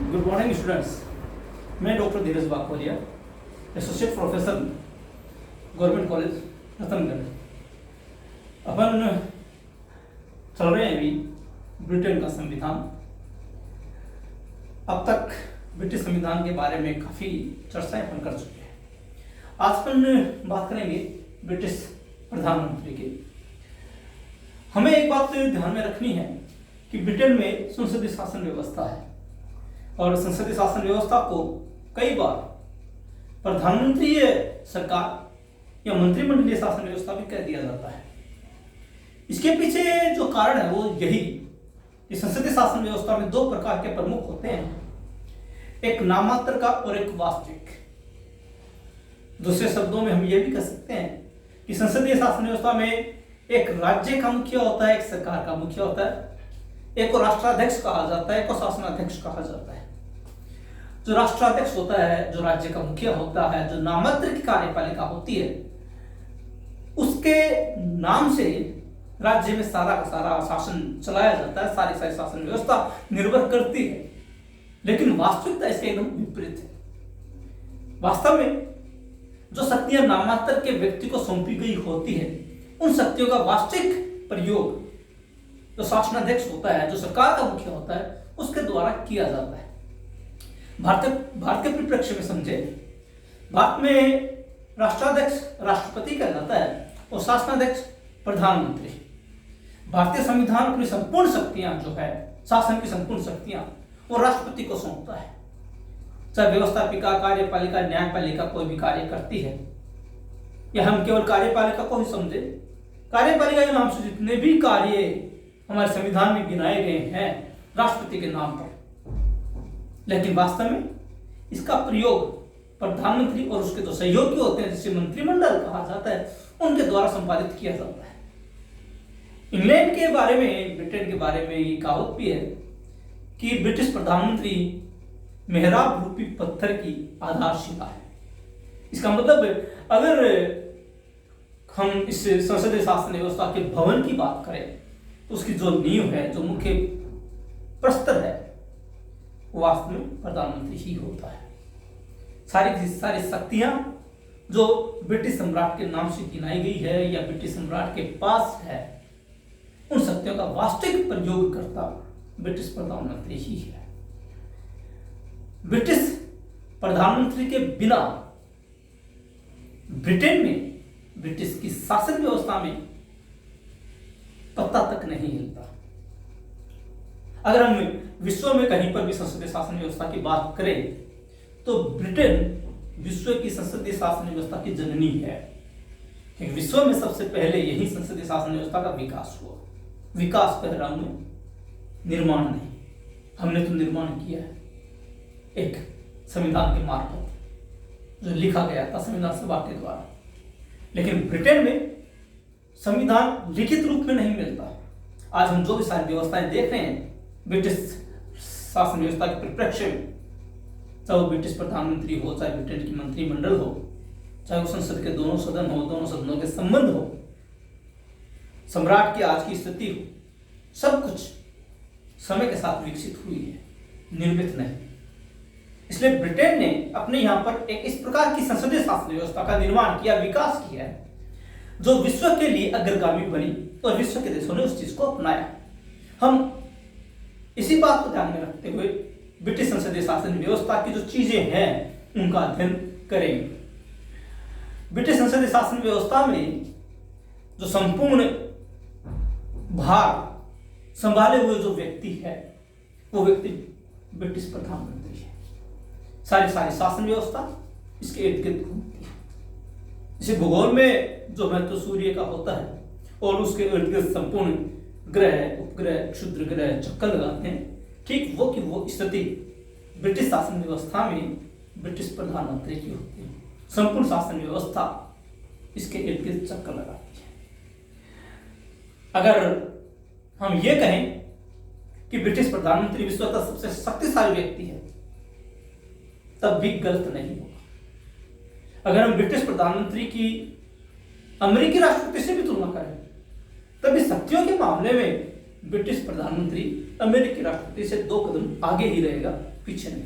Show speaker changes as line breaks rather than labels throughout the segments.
Good morning students. मैं doctor Dheeraj Bakolia, associate professor, government college Ratangarh. अपन चल रहे हैं अभी ब्रिटेन का संविधान। अब तक ब्रिटिश संविधान के बारे में काफ़ी चर्चाएं अपन कर चुके हैं। आज अपन बात करेंगे ब्रिटिश प्रधानमंत्री की। हमें एक बात ध्यान में रखनी है कि ब्रिटेन में संसदीय शासन व्यवस्था है और संसदीय शासन व्यवस्था को कई बार प्रधानमंत्रीय सरकार या मंत्रिमंडलीय शासन व्यवस्था भी कह दिया जाता है। इसके पीछे जो कारण है वो यही कि संसदीय शासन व्यवस्था में दो प्रकार के प्रमुख होते हैं, एक नामात्र का और एक वास्तविक। दूसरे शब्दों में हम ये भी कह सकते हैं कि संसदीय शासन व्यवस्था में एक राज्य का मुखिया होता है, एक सरकार का मुखिया होता है, एक को राष्ट्राध्यक्ष कहा जाता है, एक को शासनाध्यक्ष कहा जाता है। जो राष्ट्राध्यक्ष होता है, जो राज्य का मुखिया होता है, जो नाममात्र की कार्यपालिका होती है, उसके नाम से राज्य में सारा का सारा शासन चलाया जाता है, सारी शासन व्यवस्था निर्भर करती है। लेकिन वास्तविकता इसके एकदम विपरीत है। वास्तव में जो शक्तियां नाममात्र के व्यक्ति को सौंपी गई होती है, उन शक्तियों का वास्तविक प्रयोग जो शासनाध्यक्ष होता है, जो सरकार का मुखिया होता है, उसके द्वारा किया जाता है। भारत के परिप्रेक्ष्य में समझे, भारत में राष्ट्राध्यक्ष राष्ट्रपति कहलाता है और शासनाध्यक्ष प्रधानमंत्री। भारतीय संविधान अपनी संपूर्ण शक्तियां जो है, शासन की संपूर्ण शक्तियां, वो राष्ट्रपति को सौंपता है। चाहे व्यवस्थापिका, कार्यपालिका, न्यायपालिका कोई भी कार्य करती है, या हम केवल कार्यपालिका को ही समझे, कार्यपालिका के नाम से जितने भी कार्य हमारे संविधान में गिनाए गए हैं राष्ट्रपति के नाम पर, लेकिन वास्तव में इसका प्रयोग प्रधानमंत्री और उसके जो सहयोगी होते हैं, जिसे मंत्रिमंडल कहा जाता है, उनके द्वारा संपादित किया जाता है। इंग्लैंड के बारे में, ब्रिटेन के बारे में ये कहावत भी है कि ब्रिटिश प्रधानमंत्री मेहराब रूपी पत्थर की आधारशिला है। इसका मतलब अगर हम इस संसदीय शासन व्यवस्था के भवन की बात करें तो उसकी जो नींव है, जो मुख्य प्रस्तर है, वो वास्तव में प्रधानमंत्री ही होता है। सारी की सारी शक्तियां जो ब्रिटिश सम्राट के नाम से गिनाई गई है या ब्रिटिश सम्राट के पास है, उन शक्तियों का वास्तविक प्रयोग करता ब्रिटिश प्रधानमंत्री ही है। ब्रिटिश प्रधानमंत्री के बिना ब्रिटेन में ब्रिटिश की शासन व्यवस्था में पत्ता तक नहीं हिलता। अगर हम विश्व में कहीं पर भी संसदीय शासन व्यवस्था की बात करें तो ब्रिटेन विश्व की संसदीय शासन व्यवस्था की जननी है, क्योंकि विश्व में सबसे पहले यही संसदीय शासन व्यवस्था का विकास हुआ। विकास कह रहा हूं, निर्माण नहीं। हमने तो निर्माण किया है एक संविधान के मार्फत, जो लिखा गया था संविधान सभा के द्वारा। लेकिन ब्रिटेन में संविधान लिखित रूप में नहीं मिलता। आज हम जो भी सारी व्यवस्थाएं देख रहे हैं ब्रिटिश शासन व्यवस्था के परिप्रेक्ष्य में, चाहे वो ब्रिटिश प्रधानमंत्री हो, चाहे ब्रिटेन की मंत्रिमंडल हो, चाहे वो संसद के दोनों सदन हो, दोनों सदनों के संबंध हो, सम्राट की आज की स्थिति हो, सब कुछ समय के साथ विकसित हुई है, निर्मित नहीं। इसलिए ब्रिटेन ने अपने यहां पर एक इस प्रकार की संसदीय शासन व्यवस्था का निर्माण किया, विकास किया है, जो विश्व के लिए अग्रगामी बनी और विश्व के देशों ने उस चीज को अपनाया। हम इसी बात को ध्यान में रखते हुए ब्रिटिश संसदीय शासन व्यवस्था की जो चीजें हैं उनका अध्ययन करेंगे। ब्रिटिश संसदीय शासन व्यवस्था में जो संपूर्ण भार संभाले हुए जो व्यक्ति है, वो व्यक्ति ब्रिटिश प्रधानमंत्री है। सारी शासन व्यवस्था इसके इर्द गिर्द घूमती है। जैसे भूगोल में जो महत्व सूर्य का होता है और उसके इर्द गिर्द संपूर्ण ग्रह, उपग्रह, क्षुद्र ग्रह चक्कर लगाते हैं, ठीक वो की वो स्थिति ब्रिटिश शासन व्यवस्था में ब्रिटिश प्रधानमंत्री की होती है। संपूर्ण शासन व्यवस्था इसके इर्द गिर्द चक्कर लगाती है। अगर हम ये कहें कि ब्रिटिश प्रधानमंत्री विश्व का सबसे शक्तिशाली व्यक्ति है, तब भी गलत नहीं होगा। अगर हम ब्रिटिश प्रधानमंत्री की अमेरिकी राष्ट्रपति से भी तुलना करें, तभी शक्तियों के मामले में ब्रिटिश प्रधानमंत्री अमेरिकी राष्ट्रपति से 2 कदम आगे ही रहेगा, पीछे नहीं।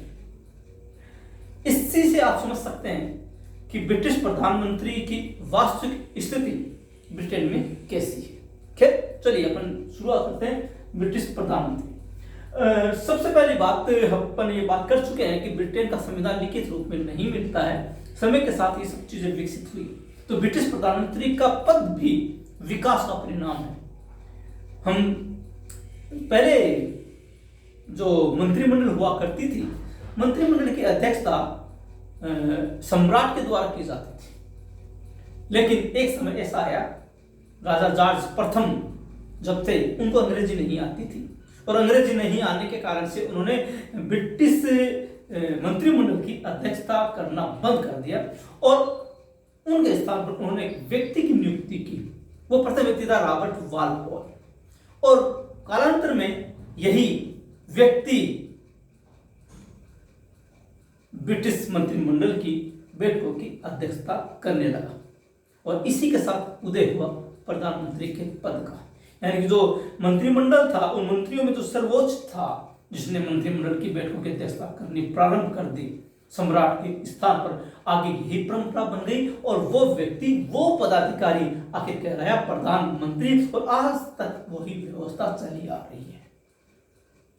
इससे से आप समझ सकते हैं कि ब्रिटिश प्रधानमंत्री की वास्तविक स्थिति ब्रिटेन में कैसी है। खैर चलिए अपन शुरुआत करते हैं ब्रिटिश प्रधानमंत्री। सबसे पहली बात अपन ये बात कर चुके हैं कि ब्रिटेन का संविधान लिखित रूप में नहीं मिलता है, समय के साथ ये सब चीजें विकसित हुई। तो ब्रिटिश प्रधानमंत्री का पद भी विकास का परिणाम है। हम पहले जो मंत्रिमंडल हुआ करती थी, मंत्रिमंडल की अध्यक्षता सम्राट के द्वारा की जाती थी, लेकिन एक समय ऐसा आया, राजा जॉर्ज प्रथम जब थे, उनको अंग्रेजी नहीं आती थी और अंग्रेजी नहीं आने के कारण से उन्होंने ब्रिटिश मंत्रिमंडल की अध्यक्षता करना बंद कर दिया और उनके स्थान पर उन्होंने एक व्यक्ति की नियुक्ति की। वो प्रथम व्यक्ति था रॉबर्ट वालपोल और कालांतर में यही व्यक्ति ब्रिटिश मंत्रिमंडल की बैठकों की अध्यक्षता करने लगा और इसी के साथ उदय हुआ प्रधानमंत्री के पद का। यानी कि जो मंत्रिमंडल था, उन मंत्रियों में जो सर्वोच्च था, जिसने मंत्रिमंडल की बैठकों की अध्यक्षता करनी प्रारंभ कर दी, सम्राट के स्थान पर आगे यही परंपरा बन गई और वो व्यक्ति, वो पदाधिकारी आखिर कह रहा है प्रधानमंत्री, और आज तक वही व्यवस्था चली आ रही है।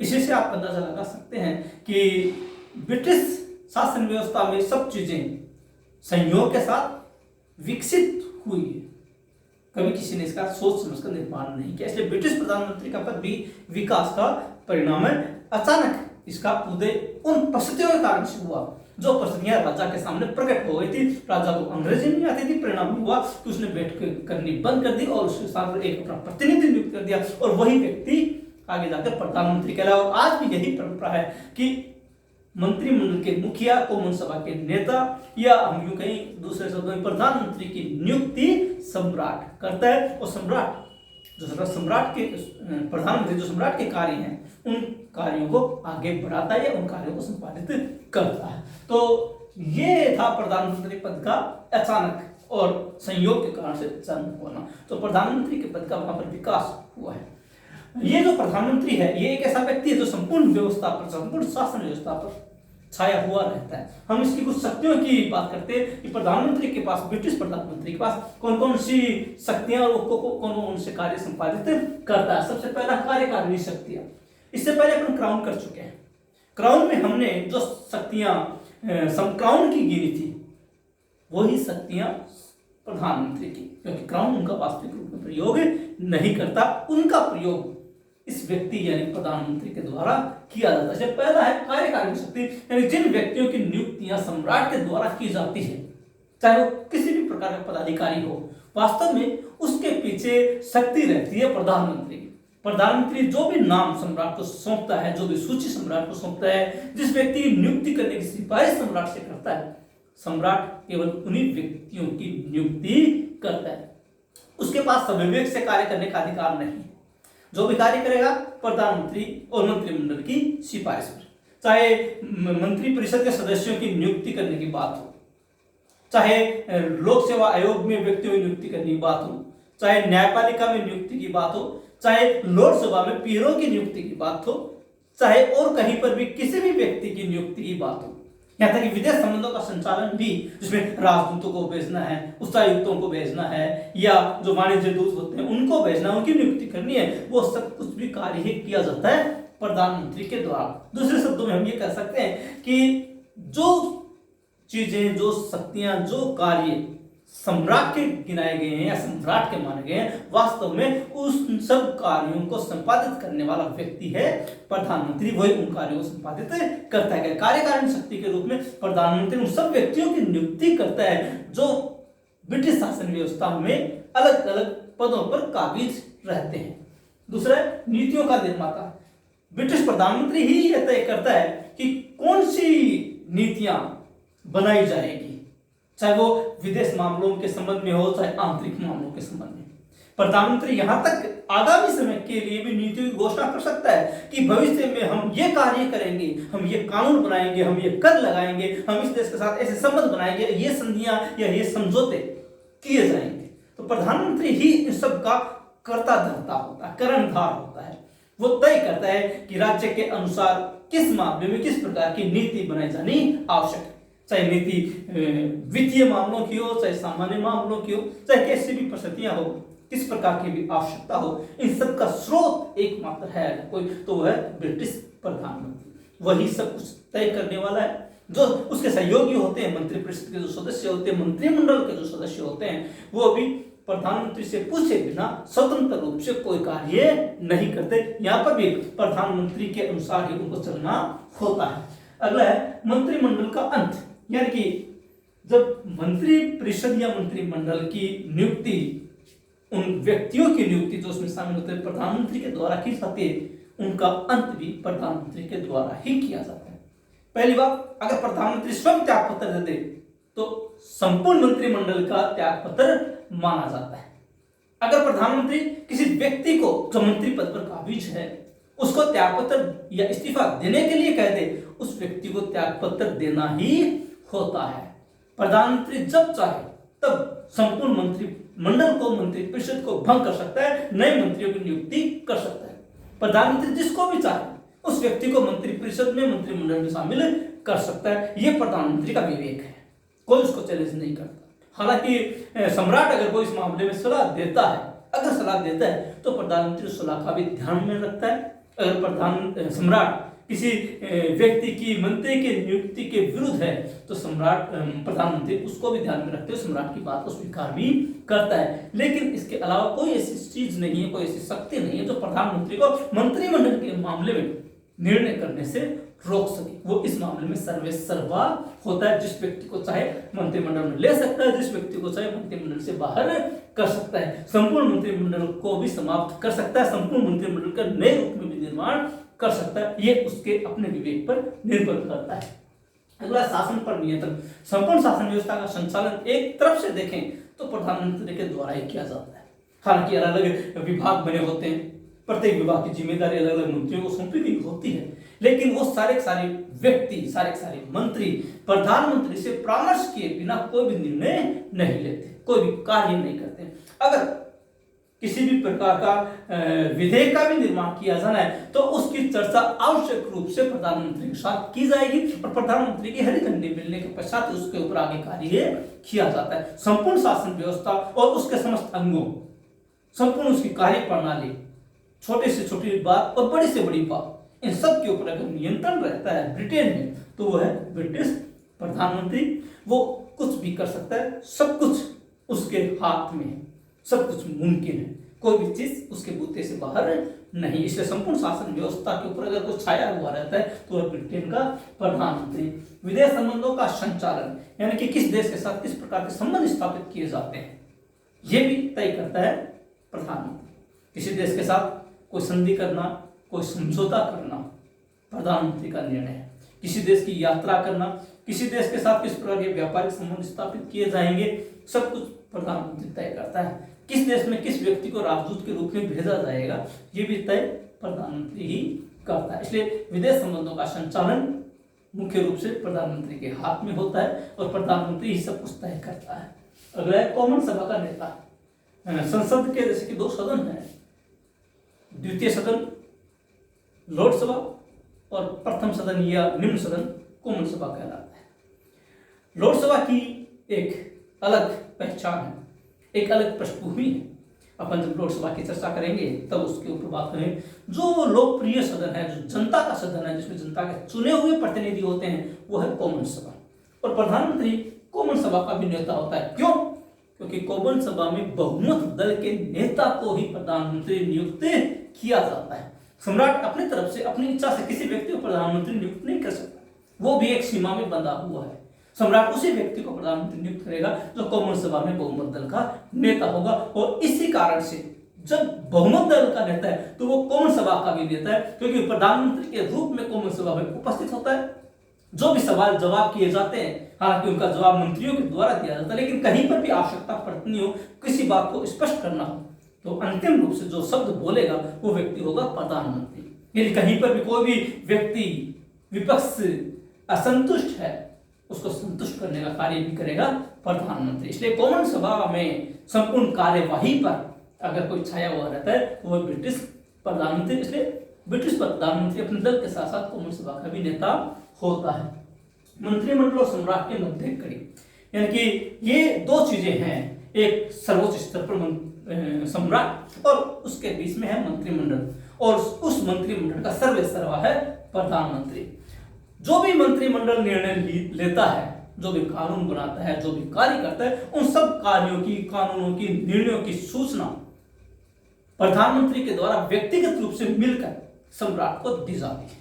इसी से आप अंदाजा लगा सकते हैं कि ब्रिटिश शासन व्यवस्था में सब चीजें संयोग के साथ विकसित हुई है, कभी किसी ने इसका सोच समझकर निर्माण नहीं किया। इसलिए ब्रिटिश प्रधानमंत्री का पद भी विकास का परिणाम है। अचानक इसका उदय उन परिस्थितियों के कारण से हुआ जो परिस्थितियां राजा के सामने प्रकट हो गई थी। राजा को अंग्रेजी नहीं आती थी, परिणाम हुआ कि उसने बैठक करनी बंद कर दी और उसके साथ एक अपना प्रतिनिधि नियुक्त कर दिया और वही व्यक्ति आगे जाकर प्रधानमंत्री कहलाया। और आज भी यही परंपरा है कि मंत्रिमंडल के मुखिया, कॉमन सभा के नेता, या हम यूं कहीं दूसरे शब्दों में प्रधानमंत्री की नियुक्ति सम्राट करता है और सम्राट के प्रधानमंत्री जो सम्राट के कार्य हैं, उन कार्यों को आगे बढ़ाता है या उन कार्यों को संपादित करता है। तो ये था प्रधानमंत्री पद का अचानक और संयोग के कारण से जन्म होना। तो प्रधानमंत्री के पद का वहां पर विकास हुआ है। ये जो प्रधानमंत्री है, ये एक ऐसा व्यक्ति है जो संपूर्ण व्यवस्था पर, संपूर्ण शासन व्यवस्था पर छाया हुआ रहता है। हम इसकी कुछ शक्तियों की बात करते हैं कि प्रधानमंत्री के पास, ब्रिटिश प्रधानमंत्री के पास कौन कौन सी शक्तियां और कौन कौन से कार्य संपादित करता है। सबसे पहला कार्यकारिणी शक्तियां, इससे पहले अपन क्राउन कर चुके हैं। क्राउन में हमने जो शक्तियां क्राउन की गिनी थी, वही शक्तियां प्रधानमंत्री की, क्योंकि क्राउन उनका वास्तविक रूप में प्रयोग नहीं करता, उनका प्रयोग इस व्यक्ति यानी प्रधानमंत्री के द्वारा किया जाता है। पहला है कार्यकारिणी शक्ति, यानी जिन व्यक्तियों की नियुक्तियां सम्राट के द्वारा की जाती है, चाहे वो किसी भी प्रकार का पदाधिकारी हो, वास्तव में उसके पीछे शक्ति रहती है प्रधानमंत्री। प्रधानमंत्री जो भी नाम सम्राट को सौंपता है, जो भी सूची सम्राट को सौंपता है, जिस व्यक्ति की नियुक्ति करने की सिफारिश सम्राट से करता है, सम्राट केवल उन्हीं व्यक्तियों की नियुक्ति करता है। उसके पास स्वविवेक से कार्य करने का अधिकार नहीं है। जो भी कार्य करेगा प्रधानमंत्री और मंत्रिमंडल की सिफारिश पर, चाहे मंत्री परिषद के सदस्यों की नियुक्ति करने की बात हो, चाहे लोक सेवा आयोग में व्यक्तियों की नियुक्ति करने की बात हो, चाहे न्यायपालिका में नियुक्ति की बात हो, चाहे लोकसभा में पीरों की नियुक्ति की बात हो, चाहे और कहीं पर भी किसी भी व्यक्ति की नियुक्ति की बात हो, यहाँ तक कि विदेश संबंधों का संचालन भी, जिसमें राजदूतों को भेजना है, उच्चायुक्तों को भेजना है, या जो वाणिज्य दूत होते हैं उनको भेजना, उनकी नियुक्ति करनी है, वो सब कुछ भी कार्य ही किया जाता है प्रधानमंत्री के द्वारा। दूसरे शब्दों में हम ये कह सकते हैं कि जो चीजें, जो शक्तियां, जो कार्य सम्राट के गिनाए गए हैं या सम्राट के माने गए हैं, वास्तव में उस सब कार्यों को संपादित करने वाला व्यक्ति है प्रधानमंत्री। वही उन कार्यों को संपादित करता है। कार्यकारिणी शक्ति के रूप में प्रधानमंत्री उन सब व्यक्तियों की नियुक्ति करता है जो ब्रिटिश शासन व्यवस्था में अलग अलग पदों पर काबिज रहते हैं। दूसरा, नीतियों का निर्माता। ब्रिटिश प्रधानमंत्री ही यह तय करता है कि कौन सी नीतियां बनाई जाएगी, चाहे वो विदेश मामलों के संबंध में हो, चाहे आंतरिक मामलों के संबंध में। प्रधानमंत्री यहां तक आगामी समय के लिए भी नीतियों की घोषणा कर सकता है कि भविष्य में हम ये कार्य करेंगे, हम ये कानून बनाएंगे, हम ये कर लगाएंगे, हम इस देश के साथ ऐसे संबंध बनाएंगे, ये संधियां या ये समझौते किए जाएंगे। तो प्रधानमंत्री ही इस सब का कर्ता धर्ता होता है, कर्णधार होता है। वो तय करता है कि राज्य के अनुसार किस मामले में किस प्रकार की नीति बनाई जानी आवश्यक है। चाहे नीति वित्तीय मामलों की हो, चाहे सामान्य मामलों की हो, चाहे कैसी भी परिस्थितियां हो, किस प्रकार की भी आवश्यकता हो, इन सब का स्रोत एकमात्र है कोई, तो वह ब्रिटिश प्रधानमंत्री। वही सब कुछ तय करने वाला है। जो उसके सहयोगी होते हैं, मंत्रिपरिषद के जो सदस्य होते हैं, मंत्रिमंडल के जो सदस्य होते हैं, वो भी प्रधानमंत्री से पूछे बिना स्वतंत्र रूप से कोई कार्य नहीं करते। यहाँ पर भी प्रधानमंत्री के अनुसार ही उनको चलना होता है। अगला है मंत्रिमंडल का अंत, यानी कि जब मंत्रिपरिषद या मंत्रिमंडल की नियुक्ति, उन व्यक्तियों की नियुक्ति जो उसमें शामिल होते हैं प्रधानमंत्री के द्वारा की जाती है, उनका अंत भी प्रधानमंत्री के द्वारा ही किया जाता है। पहली बात, अगर प्रधानमंत्री स्वयं त्याग पत्र दे तो संपूर्ण मंत्रिमंडल का त्याग पत्र माना जाता है। अगर प्रधानमंत्री किसी व्यक्ति को जो मंत्री पद पर काबिज है उसको त्याग पत्र या इस्तीफा देने के लिए कह दे, उस व्यक्ति को त्याग पत्र देना ही होता है। प्रधानमंत्री जब चाहे तब संपूर्ण मंत्रिमंडल को, मंत्रिपरिषद को भंग कर सकता है, नए मंत्रियों की नियुक्ति कर सकता है। प्रधानमंत्री जिसको भी चाहे उस व्यक्ति को मंत्रिपरिषद में, मंत्रिमंडल में शामिल कर सकता है। यह प्रधानमंत्री का विवेक है, कोई उसको चैलेंज नहीं करता। हालांकि सम्राट अगर कोई इस मामले में सलाह देता है, अगर सलाह देता है तो प्रधानमंत्री उस सलाह का भी ध्यान में रखता है। अगर सम्राट किसी व्यक्ति की, मंत्री की नियुक्ति के विरुद्ध है तो प्रधानमंत्री उसको भी ध्यान में रखते हुए सम्राट की बात को स्वीकार भी करता है। लेकिन इसके अलावा कोई ऐसी चीज नहीं है, कोई ऐसी शक्ति नहीं है जो प्रधानमंत्री को मंत्रिमंडल के मामले में निर्णय करने से रोक सके। वो इस मामले में सर्वेसर्वा होता है। जिस व्यक्ति को चाहे मंत्रिमंडल में ले सकता है, जिस व्यक्ति को चाहे मंत्रिमंडल से बाहर कर सकता है, संपूर्ण मंत्रिमंडल को भी समाप्त कर सकता है, संपूर्ण मंत्रिमंडल का नए रूप में भी निर्माण कर सकता है। ये उसके अपने विवेक पर निर्भर करता है। अगला, शासन पर नियंत्रण। संपूर्ण शासन व्यवस्था का संचालन एक तरफ से देखें तो प्रधानमंत्री के द्वारा ही किया जाता है। हालांकि अलग अलग विभाग बने होते हैं, प्रत्येक विभाग की जिम्मेदारी अलग अलग मंत्रियों को सौंपी गई होती है, लेकिन वो सारे व्यक्ति, सारे मंत्री प्रधानमंत्री से परामर्श किए बिना कोई भी निर्णय नहीं लेते, कोई भी कार्य नहीं करते। अगर किसी भी प्रकार का विधेयक का भी निर्माण किया जाना है तो उसकी चर्चा आवश्यक रूप से प्रधानमंत्री के साथ की जाएगी और प्रधानमंत्री की हरी झंडी मिलने के पश्चात उसके ऊपर आगे कार्य किया जाता है। संपूर्ण शासन व्यवस्था और उसके समस्त अंगों, संपूर्ण उसकी कार्य प्रणाली, छोटे से छोटी बात और बड़ी से बड़ी बात, इन सब के ऊपर अगर नियंत्रण रहता है ब्रिटेन में तो वो है ब्रिटिश प्रधानमंत्री। वो कुछ भी कर सकता है, सब कुछ उसके हाथ में है, सब कुछ मुमकिन है, कोई भी चीज उसके बूते से बाहर नहीं। इसलिए संपूर्ण शासन व्यवस्था के ऊपर अगर कुछ छाया हुआ रहता है तो वह ब्रिटेन का प्रधानमंत्री। विदेश संबंधों का संचालन, यानी कि किस देश के साथ किस प्रकार के संबंध स्थापित किए जाते हैं, यह भी तय करता है प्रधानमंत्री। किसी देश के साथ कोई संधि करना, कोई समझौता करना प्रधानमंत्री का निर्णय है। किसी देश की यात्रा करना, किसी देश के साथ किस प्रकार के व्यापारिक संबंध स्थापित किए जाएंगे, सब कुछ प्रधानमंत्री तय करता है। किस देश में किस व्यक्ति को राजदूत के रूप में भेजा जाएगा, ये भी तय प्रधानमंत्री ही करता है। इसलिए विदेश संबंधों का संचालन मुख्य रूप से प्रधानमंत्री के हाथ में होता है और प्रधानमंत्री ही सब कुछ तय करता है। अगला है कॉमन सभा का नेता। संसद के जैसे कि 2 सदन है, द्वितीय सदन लोकसभा और प्रथम सदन या निम्न सदन कॉमन सभा कहलाता है। लोकसभा की एक अलग पहचान है, एक अलग पृष्ठभूमि है। अपन जब लोकसभा की चर्चा करेंगे तब उसके ऊपर बात करेंगे। जो लोकप्रिय सदन है, जो जनता का सदन है, जिसमें जनता के चुने हुए प्रतिनिधि होते हैं, वो है कॉमन सभा। और प्रधानमंत्री कॉमन सभा का भी नेता होता है। क्यों? क्योंकि कॉमन सभा में बहुमत दल के नेता को ही प्रधानमंत्री नियुक्त किया जाता है। सम्राट अपनी तरफ से, अपनी इच्छा से किसी व्यक्ति को प्रधानमंत्री नियुक्त नहीं कर सकता, वो भी एक सीमा में बंधा हुआ है। सम्राट उसी व्यक्ति को प्रधानमंत्री नियुक्त करेगा जो कॉमन सभा में बहुमत दल का नेता होगा। और इसी कारण से जब बहुमत दल का नेता है तो वो कॉमन सभा का भी नेता है, क्योंकि प्रधानमंत्री के रूप में कॉमन सभा में उपस्थित होता है। जो भी सवाल जवाब किए जाते हैं, हालांकि उनका जवाब मंत्रियों के द्वारा दिया जाता है, लेकिन कहीं पर भी आवश्यकता पड़ती हो, किसी बात को स्पष्ट करना हो, तो अंतिम रूप से जो शब्द बोलेगा वो व्यक्ति होगा प्रधानमंत्री। यदि कहीं पर भी कोई भी व्यक्ति, विपक्ष असंतुष्ट है, उसको संतुष्ट करने का कार्य भी करेगा प्रधानमंत्री। इसलिए कॉमन सभा में संपूर्ण कार्यवाही पर अगर कोई छाया हुआ रहता है तो वह ब्रिटिश प्रधानमंत्री। इसलिए ब्रिटिश प्रधानमंत्री अपने दल के साथ साथ कौमन सभा का भी नेता होता है। मंत्रिमंडल और सम्राट के मध्य कड़ी, यानी कि ये दो चीजें हैं, एक सर्वोच्च स्तर पर सम्राट और उसके बीच में है मंत्रिमंडल, और उस मंत्रिमंडल का सर्वेसर्वा है प्रधानमंत्री। जो भी मंत्रिमंडल निर्णय लेता है, जो भी कानून बनाता है, जो भी कार्य करता है, उन सब कार्यों की, कानूनों की, निर्णयों की सूचना प्रधानमंत्री के द्वारा व्यक्तिगत रूप से मिलकर सम्राट को दी जाती है।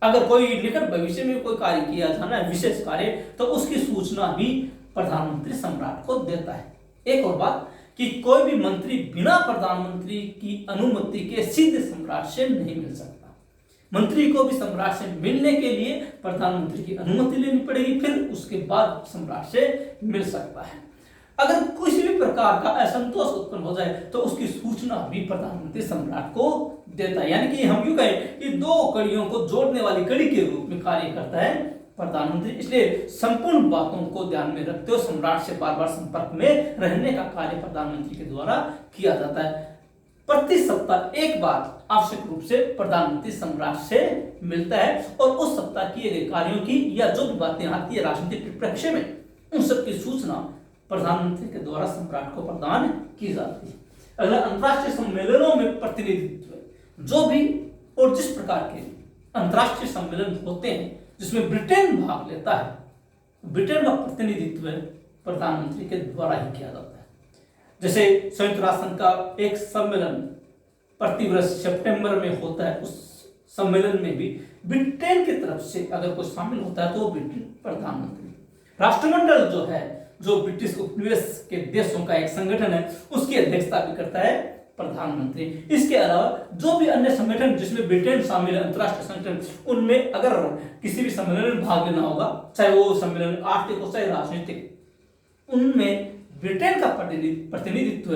अगर कोई निकट भविष्य में कोई कार्य किया जाना है, विशेष कार्य, तो उसकी सूचना भी प्रधानमंत्री सम्राट को देता है। एक और बात कि कोई भी मंत्री बिना प्रधानमंत्री की अनुमति के सीधे सम्राट से नहीं मिल सकता। मंत्री को भी सम्राट से मिलने के लिए प्रधानमंत्री की अनुमति लेनी पड़ेगी, फिर उसके बाद सम्राट से मिल सकता है। अगर किसी भी प्रकार का असंतोष उत्पन्न हो जाए तो उसकी सूचना भी प्रधानमंत्री सम्राट को देता है। यानी कि हम यूं कहें कि दो कड़ियों को जोड़ने वाली कड़ी के रूप में कार्य करता है प्रधानमंत्री। इसलिए संपूर्ण बातों को ध्यान में रखते हुए सम्राट से बार बार संपर्क में रहने का कार्य प्रधानमंत्री के द्वारा किया जाता है। प्रति सप्ताह एक बार आवश्यक रूप से प्रधानमंत्री सम्राट से मिलता है और उस सप्ताह किए गए कार्यों की या जो भी बातें आती है राजनीतिक परिप्रेक्ष्य में, उन सब की सूचना प्रधानमंत्री के द्वारा सम्राट को प्रदान की जाती है। अगला, अंतर्राष्ट्रीय सम्मेलनों में प्रतिनिधित्व। जो भी और जिस प्रकार के अंतर्राष्ट्रीय सम्मेलन होते हैं जिसमें ब्रिटेन भाग लेता है, ब्रिटेन का प्रतिनिधित्व प्रधानमंत्री के द्वारा ही किया जाता है। जैसे संयुक्त राष्ट्र संघ का एक सम्मेलन प्रतिवर्ष सितंबर में होता है, उस सम्मेलन में भी ब्रिटेन की तरफ से अगर कोई शामिल होता है तो वो ब्रिटेन प्रधानमंत्री। राष्ट्रमंडल जो है, जो ब्रिटिश उपनिवेश के देशों का एक संगठन है, उसकी अध्यक्षता भी करता है प्रधानमंत्री। इसके अलावा जो भी अन्य संगठन जिसमें ब्रिटेन शामिल है, अंतर्राष्ट्रीय संगठन, उनमें अगर किसी भी सम्मेलन में भाग लेना होगा, चाहे वो सम्मेलन आर्थिक हो चाहे राजनीतिक, उनमें ब्रिटेन का प्रतिनिधित्व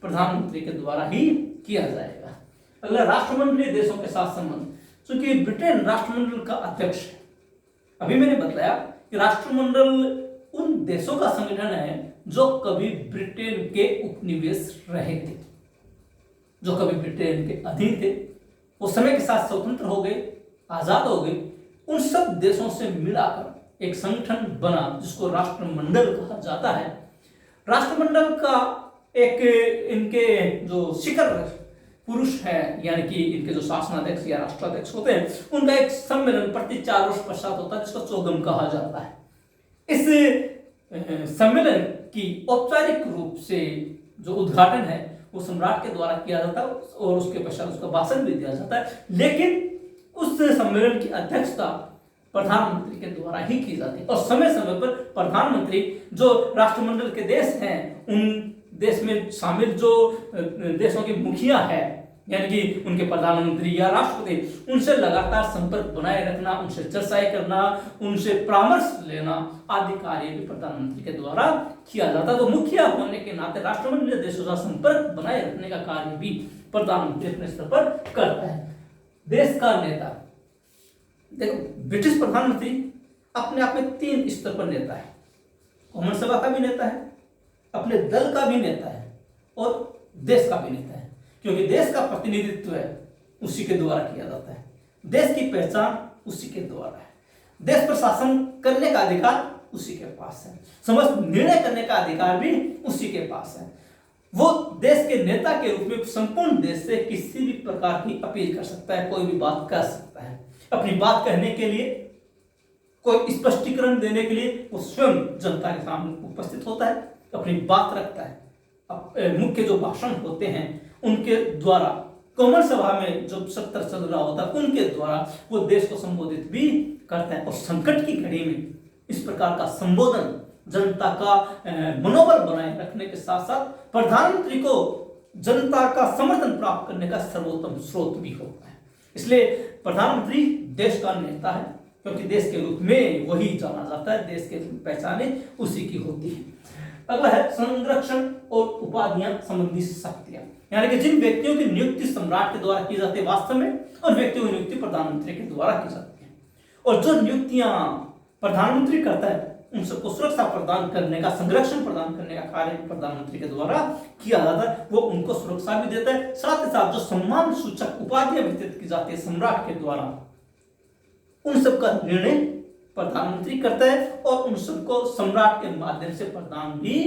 प्रधानमंत्री के द्वारा ही किया जाएगा। अगला, राष्ट्रमंडलीय देशों के साथ संबंध। क्योंकि ब्रिटेन राष्ट्रमंडल का अध्यक्ष है। अभी मैंने बताया कि राष्ट्रमंडल उन देशों का संगठन है जो कभी ब्रिटेन के उपनिवेश रहे थे, जो कभी ब्रिटेन के अधीन थे, वो समय के साथ स्वतंत्र हो गए, आजाद हो गए। उन सब देशों से मिलाकर एक संगठन बना जिसको राष्ट्रमंडल कहा जाता है। राष्ट्रमंडल का एक इनके जो शिखर पुरुष है, यानी कि इनके जो शासनाध्यक्ष या राष्ट्राध्यक्ष होते हैं, उनका एक सम्मेलन प्रति 4 वर्ष पश्चात होता है जिसको चौगम कहा जाता है। इस सम्मेलन की औपचारिक रूप से जो उद्घाटन है वो सम्राट के द्वारा किया जाता है और उसके पश्चात उसका भाषण भी दिया जाता है, लेकिन उस सम्मेलन की अध्यक्षता प्रधानमंत्री के द्वारा ही की जाती है। और समय समय पर प्रधानमंत्री जो राष्ट्रमंडल के देश हैं, उन देश में शामिल जो देशों के मुखिया है, यानी कि उनके प्रधानमंत्री या राष्ट्रपति, उनसे लगातार संपर्क बनाए रखना, उनसे चर्चाएं करना, उनसे परामर्श लेना आदि कार्य भी प्रधानमंत्री के द्वारा किया जाता है। तो मुखिया होने के नाते राष्ट्रमंडलीय देशों का संपर्क बनाए रखने का कार्य भी प्रधानमंत्री अपने स्तर पर करता है। देश का नेता, देखो ब्रिटिश प्रधानमंत्री अपने आप में 3 स्तर पर नेता है। कौमन सभा का भी नेता है, अपने दल का भी नेता है और देश का भी नेता है, क्योंकि देश का प्रतिनिधित्व है उसी के द्वारा किया जाता है। देश की पहचान उसी के द्वारा है। देश पर शासन करने का अधिकार उसी के पास है। समस्त निर्णय करने का अधिकार भी उसी के पास है। वो देश के नेता के रूप में संपूर्ण देश से किसी भी प्रकार की अपील कर सकता है, कोई भी बात कर सकता है। अपनी बात कहने के लिए, कोई स्पष्टीकरण देने के लिए वो स्वयं जनता के सामने उपस्थित होता है, अपनी बात रखता है। मुख्य जो भाषण होते हैं उनके द्वारा, कौमन सभा में जो सत्र चल रहा होता है उनके द्वारा वो देश को संबोधित भी करता है। और संकट की घड़ी में इस प्रकार का संबोधन जनता का मनोबल बनाए रखने के साथ साथ प्रधानमंत्री को जनता का समर्थन प्राप्त करने का सर्वोत्तम स्रोत भी होता है। इसलिए प्रधानमंत्री देश का नेता है, क्योंकि देश के रूप में वही जाना जाता है, देश के पहचाने उसी की होती है। अगला है संरक्षण और उपाधियां संबंधी शक्तियां, यानी कि जिन व्यक्तियों की नियुक्ति सम्राट के द्वारा की जाती है वास्तव में, और व्यक्तियों की नियुक्ति प्रधानमंत्री के द्वारा की जाती है। और जो नियुक्तियां प्रधानमंत्री करता है उन सबको सुरक्षा प्रदान करने का, संरक्षण प्रदान करने का कार्य प्रधानमंत्री के द्वारा किया जाता है। वो उनको सुरक्षा भी देता है, साथ ही साथ जो सम्मान सूचक उपाधियां वितरित की जाती है सम्राट के द्वारा, उन सब का निर्णय प्रधानमंत्री करता है और उन सबको सम्राट के माध्यम से प्रदान भी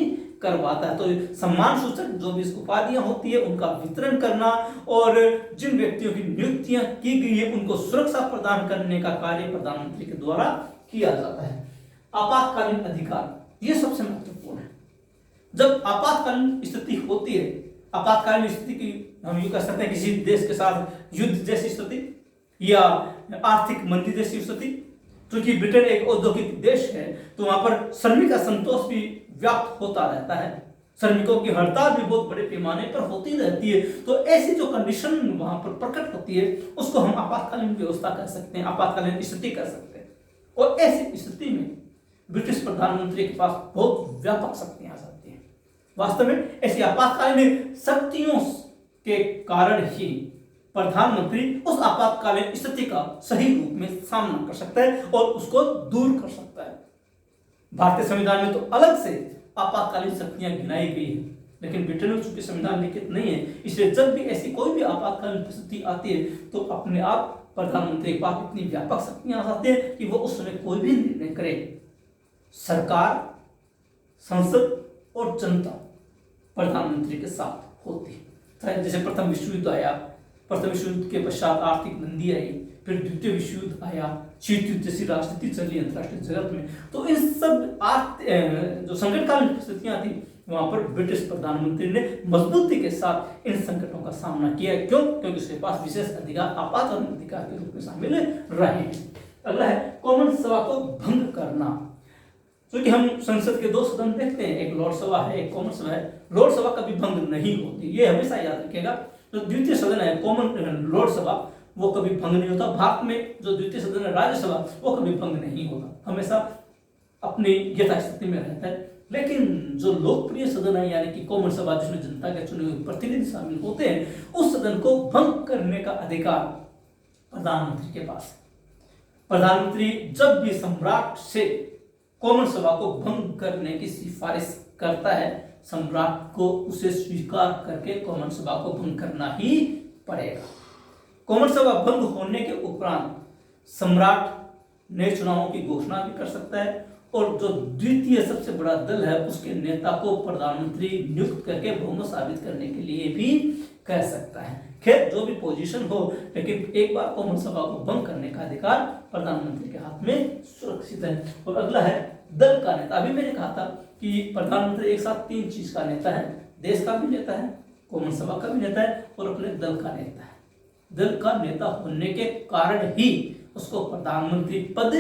करवाता है। तो सम्मान सूचक जो भी उपाधियां होती है उनका वितरण करना और जिन व्यक्तियों की नियुक्तियां की गई है उनको सुरक्षा प्रदान करने का कार्य प्रधानमंत्री के द्वारा किया जाता है। आपातकालीन अधिकार, ये सबसे महत्वपूर्ण है। जब आपातकालीन स्थिति होती है, आपातकालीन स्थिति की हम यूं कह सकते हैं किसी देश के साथ युद्ध जैसी स्थिति या आर्थिक मंदी जैसी स्थिति, क्योंकि ब्रिटेन एक औद्योगिक देश है तो वहां पर श्रमिक असंतोष भी व्याप्त होता रहता है, श्रमिकों की हड़ताल भी बहुत बड़े पैमाने पर होती रहती है। तो ऐसी जो कंडीशन वहां पर प्रकट होती है उसको हम आपातकालीन व्यवस्था कह सकते हैं, आपातकालीन स्थिति कह सकते हैं। और ऐसी स्थिति में ब्रिटिश प्रधानमंत्री के पास बहुत व्यापक शक्तियां आ जाती हैं। वास्तव में ऐसी आपातकालीन शक्तियों के कारण ही प्रधानमंत्री उस आपातकालीन स्थिति का सही रूप में सामना कर सकता है और उसको दूर कर सकता है। भारतीय संविधान में तो अलग से आपातकालीन शक्तियां गिनाई गई है, लेकिन ब्रिटेन में चूंकि संविधान लिखित नहीं है, इसलिए जब भी ऐसी कोई भी आपातकालीन परिस्थिति आती है तो अपने आप प्रधानमंत्री के पास इतनी व्यापक शक्तियां आ जाती है कि वो उस समय कोई भी निर्णय करे। सरकार, संसद और जनता प्रधानमंत्री के साथ होती है। जैसे प्रथम विश्व युद्ध आया, प्रथम विश्व युद्ध के पश्चात आर्थिक मंदी आई, फिर द्वितीय विश्व युद्ध आया, शीत युद्ध जैसी राजनीति चली अंतरराष्ट्रीय जगत में, तो इन सब जो संकटकालीन परिस्थितियां थी वहां पर ब्रिटिश प्रधानमंत्री ने मजबूती के साथ इन संकटों का सामना किया। क्यों? क्योंकि उसके पास विशेष अधिकार आपातकालीन अधिकार के रूप में शामिल रहे हैं। अगला है कॉमन सभा को भंग करना। क्योंकि हम संसद के दो सदन देखते हैं, एक लोकसभा है, एक कॉमन सभा है। लोकसभा कभी भंग नहीं होती, ये हमेशा याद रखिएगा। जो द्वितीय सदन है कॉमन लोकसभा, वो कभी भंग नहीं होता। भारत में जो द्वितीय सदन है राज्यसभा, वो कभी भंग नहीं होता, हमेशा अपनी यथास्थिति में रहता है। लेकिन जो लोकप्रिय सदन है यानी कि कॉमन सभा, जिसमें जनता के चुने हुए प्रतिनिधि शामिल होते हैं, उस सदन को भंग करने का अधिकार प्रधानमंत्री के पास है। प्रधानमंत्री जब भी सम्राट से कॉमन सभा को भंग करने की सिफारिश करता है, सम्राट को उसे स्वीकार करके कॉमन सभा को भंग करना ही पड़ेगा। कॉमन सभा भंग होने के उपरांत सम्राट नए चुनावों की घोषणा भी कर सकता है और जो द्वितीय सबसे बड़ा दल है उसके नेता को प्रधानमंत्री नियुक्त करके बहुमत साबित करने के लिए भी कह सकता है। खैर जो भी पोजीशन हो, लेकिन एक बार कॉमन सभा को भंग करने का अधिकार प्रधानमंत्री के हाथ में सुरक्षित है। और अगला है दल का नेता। अभी मैंने कहा था कि प्रधानमंत्री एक साथ तीन चीज का नेता है, देश का भी नेता है, कॉमन सभा का भी नेता है और अपने दल का नेता है। दल का नेता होने के कारण ही उसको प्रधानमंत्री पद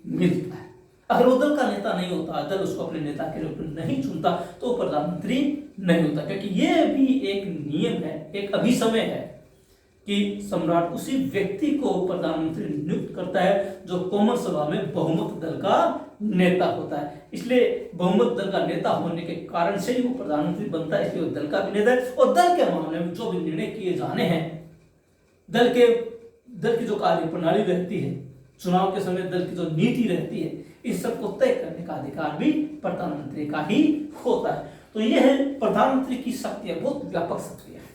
मिलता है। अगर वो दल का नेता नहीं होता, दल उसको अपने नेता के रूप में नहीं चुनता, तो प्रधानमंत्री नहीं होता। क्योंकि ये भी एक नियम है, एक अभिसमय है कि सम्राट उसी व्यक्ति को प्रधानमंत्री नियुक्त करता है जो कॉमन सभा में बहुमत दल का नेता होता है। इसलिए बहुमत दल का नेता होने के कारण से ही वो प्रधानमंत्री बनता है, इसलिए वो दल का भी नेता है। और दल के मामले में जो भी निर्णय किए जाने हैं, दल की जो कार्य प्रणाली रहती है, चुनाव के समय दल की जो नीति रहती है, इस सब को तय करने का अधिकार भी प्रधानमंत्री का ही होता है। तो यह है प्रधानमंत्री की शक्तियां, बहुत व्यापक शक्तियां हैं।